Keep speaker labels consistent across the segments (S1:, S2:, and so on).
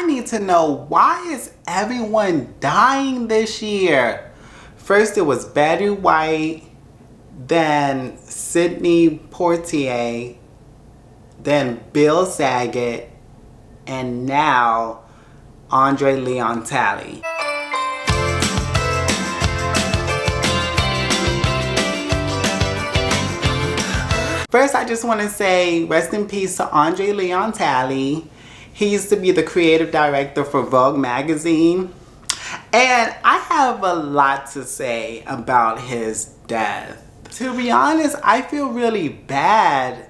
S1: need to know, why is everyone dying this year? First it was Betty White, then Sidney Poitier, then Bill Saget, and now Andrè Leon Talley. First, I just want to say rest in peace to Andrè Leon Talley. He used to be the creative director for Vogue magazine. And I have a lot to say about his death. To be honest, I feel really bad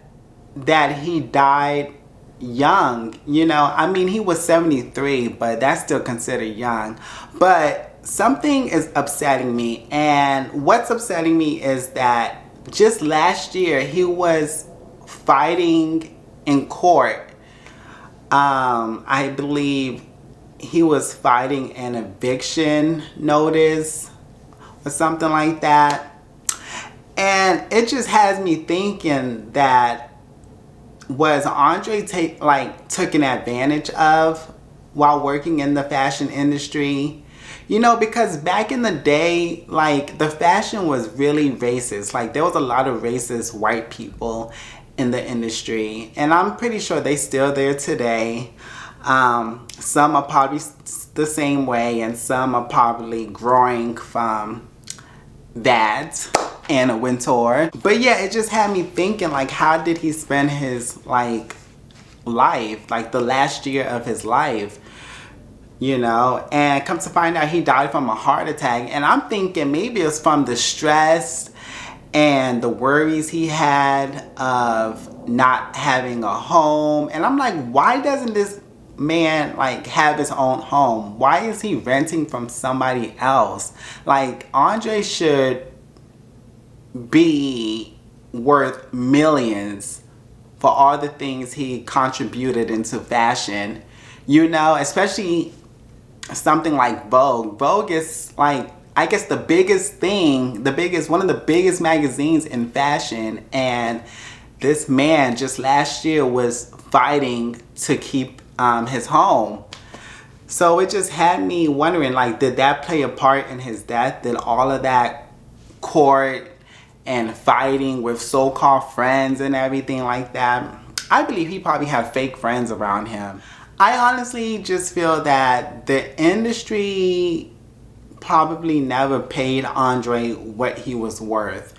S1: that he died young. You know, I mean, he was 73, but that's still considered young. But something is upsetting me. And what's upsetting me is that just last year, he was fighting in court. I believe he was fighting an eviction notice or something like that. And it just has me thinking that, was André taken advantage of while working in the fashion industry? You know, because back in the day, like, the fashion was really racist. Like, there was a lot of racist white people in the industry. And I'm pretty sure they're still there today. Some are probably the same way, and some are probably growing from that and a winter. But yeah, it just had me thinking, like, how did he spend his, like, life? Like, the last year of his life. You know, and come to find out he died from a heart attack. And I'm thinking maybe it's from the stress and the worries he had of not having a home. And I'm like, why doesn't this man, like, have his own home? Why is he renting from somebody else? Like, André should be worth millions for all the things he contributed into fashion. You know, especially something like Vogue. Vogue is, like, I guess the biggest thing, one of the biggest magazines in fashion. And this man just last year was fighting to keep his home. So it just had me wondering, like, did that play a part in his death? Did all of that court and fighting with so-called friends and everything like that? I believe he probably had fake friends around him. I honestly just feel that the industry probably never paid André what he was worth.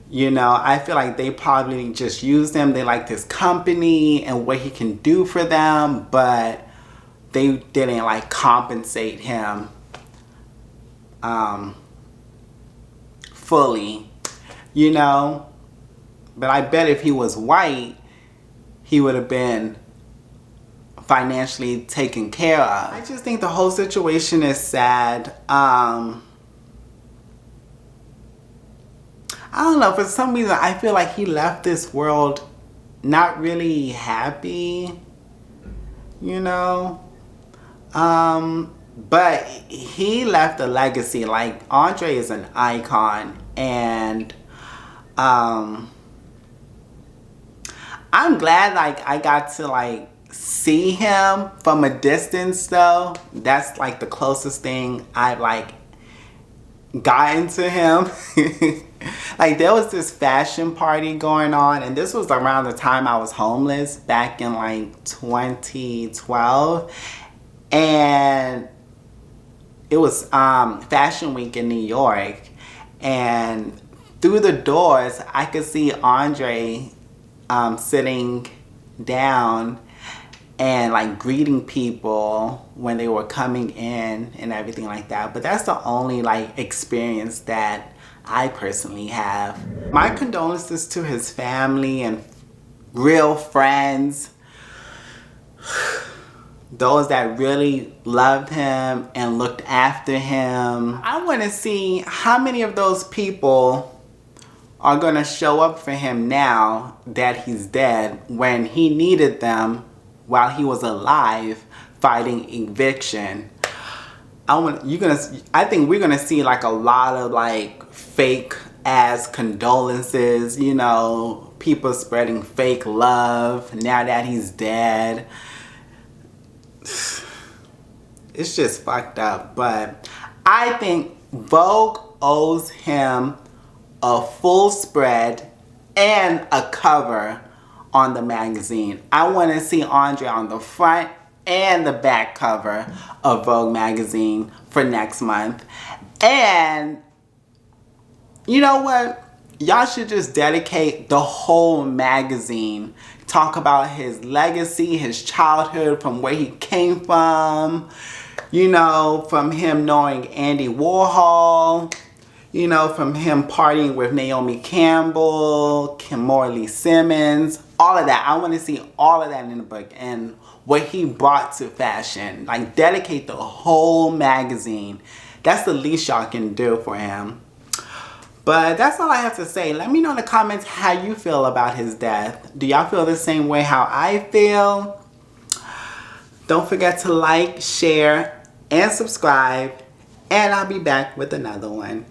S1: You know, I feel like they probably just used him. They liked his company and what he can do for them, but they didn't, like, compensate him fully, you know. But I bet if he was white, he would have been financially taken care of. I just think the whole situation is sad. I don't know, for some reason I feel like he left this world not really happy, you know. But he left a legacy. Like, André is an icon, and I'm glad, like, I got to, like, see him from a distance though. That's, like, the closest thing I've, like, gotten to him. Like, there was this fashion party going on, and this was around the time I was homeless back in, like, 2012. And it was Fashion Week in New York, and through the doors I could see André sitting down and, like, greeting people when they were coming in and everything like that. But that's the only, like, experience that I personally have. My condolences to his family and real friends, those that really loved him and looked after him. I want to see how many of those people are going to show up for him now that he's dead, when he needed them while he was alive fighting eviction. I think we're gonna see, like, a lot of, like, fake ass condolences, you know, people spreading fake love now that he's dead. It's just fucked up. But I think Vogue owes him a full spread and a cover on the magazine. I want to see André on the front and the back cover of Vogue magazine for next month. And you know what? Y'all should just dedicate the whole magazine. Talk about his legacy, his childhood, from where he came from. You know, from him knowing Andy Warhol. You know, from him partying with Naomi Campbell, Kimberly Simmons. All of that. I want to see all of that in the book. And what he brought to fashion. Like, dedicate the whole magazine. That's the least y'all can do for him. But that's all I have to say. Let me know in the comments how you feel about his death. Do y'all feel the same way how I feel? Don't forget to like, share, and subscribe. And I'll be back with another one.